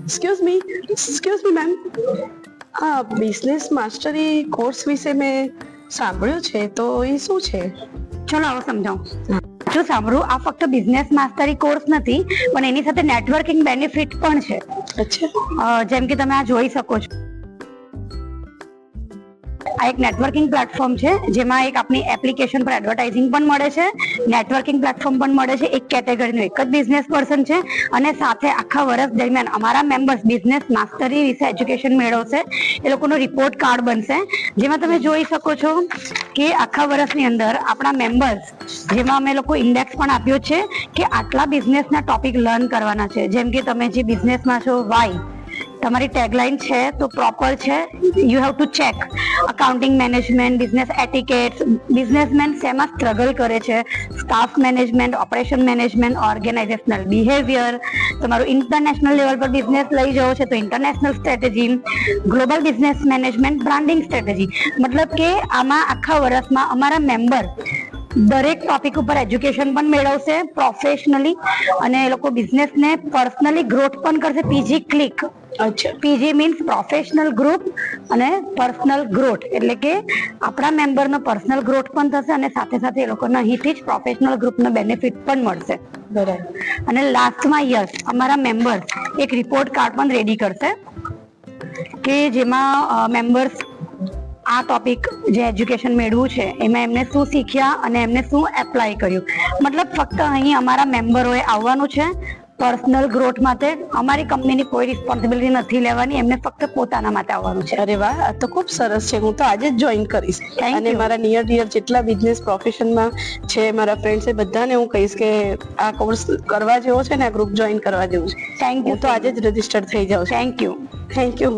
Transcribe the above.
Excuse me ma'am, આ business mastery course વિશે મેં સાંભળ્યું છે, તો એ શું છે? ચલો આવો સમજાવું. જો સાંભળો, આ ફક્ત બિઝનેસ માસ્ટરી કોર્સ નથી, પણ એની સાથે નેટવર્કિંગ બેનિફિટ પણ છે. અચ્છા. જેમ કે તમે આ જોઈ શકો છો, આ એક નેટવર્કિંગ પ્લેટફોર્મ છે, જેમાં એક આપણી એપ્લિકેશન પર એડવર્ટાઇઝિંગ પણ મળે છે, નેટવર્કિંગ પ્લેટફોર્મ પણ મળે છે. એક કેટેગરીનો એક જ બિઝનેસ પર્સન છે, અને સાથે આખા વર્ષ દરમિયાન અમારા મેમ્બર્સ બિઝનેસ માસ્ટરી વિશે એજ્યુકેશન મેળવશે. એ લોકોનો રિપોર્ટ કાર્ડ બનશે, જેમાં તમે જોઈ શકો છો કે આખા વર્ષની અંદર આપણા મેમ્બર્સ, જેમાં અમે લોકો ઇન્ડેક્સ પણ આપ્યો છે કે આટલા બિઝનેસના ટોપિક લર્ન કરવાના છે. જેમ કે તમે જે બિઝનેસમાં છો, વાય તમારી ટેગલાઇન છે તો પ્રોપર છે, you have to check. Accounting management, business etiquettes, businessman શેમાં સ્ટ્રગલ કરે છે, staff management, operation management, organisational behaviour, તમારું ઇન્ટરનેશનલ લેવલ પર બિઝનેસ લઈ જવો છે તો international strategy, global business management, branding strategy. મતલબ કે આમાં આખા વર્ષમાં અમારા મેમ્બર દરેક ટોપિક ઉપર એજ્યુકેશન પણ મેળવશે પ્રોફેશનલી, અને એ લોકો બિઝનેસને પર્સનલી ગ્રોથ પણ કરશે. PG click. અચ્છા. પીજી મીન્સ પ્રોફેશનલ ગ્રુપ અને પર્સનલ ગ્રોથ, એટલે કે આપણા મેમ્બરનો પર્સનલ ગ્રોથ પણ થશે અને સાથે સાથે એ લોકોના અહીંથી જ પ્રોફેશનલ ગ્રુપનો બેનિફિટ પણ મળશે. બરાબર. અને લાસ્ટમાં યસ, અમારા મેમ્બર્સ એક રિપોર્ટ કાર્ડ પણ રેડી કરશે કે જેમાં મેમ્બર્સ આ ટોપિક જે એજ્યુકેશન મેળવ્યું છે એમાં એમને શું શીખ્યા અને એમને શું એપ્લાય કર્યું. મતલબ ફક્ત અહીં અમારા મેમ્બરોએ આવવાનું છે પર્સનલ ગ્રોથ માટે. અમારી કંપનીની કોઈ રિસ્પોન્સિબિલિટી નથી લેવાની, એમને ફક્ત પોતાના માટે આવવાનું છે. અરે વાહ, આ તો ખૂબ સરસ છે. હું તો આજે જ જોઈન કરીશ. અને મારા નિયર જેટલા બિઝનેસ પ્રોફેશનમાં છે મારા ફ્રેન્ડ્સ, એ બધાને હું કહીશ કે આ કોર્સ કરવા જેવો છે ને, આ ગ્રુપ જોઈન કરવા જેવું છે. Thank you. હું તો આજે જ રજીસ્ટર થઈ જાઉં છું. Thank you. Thank you.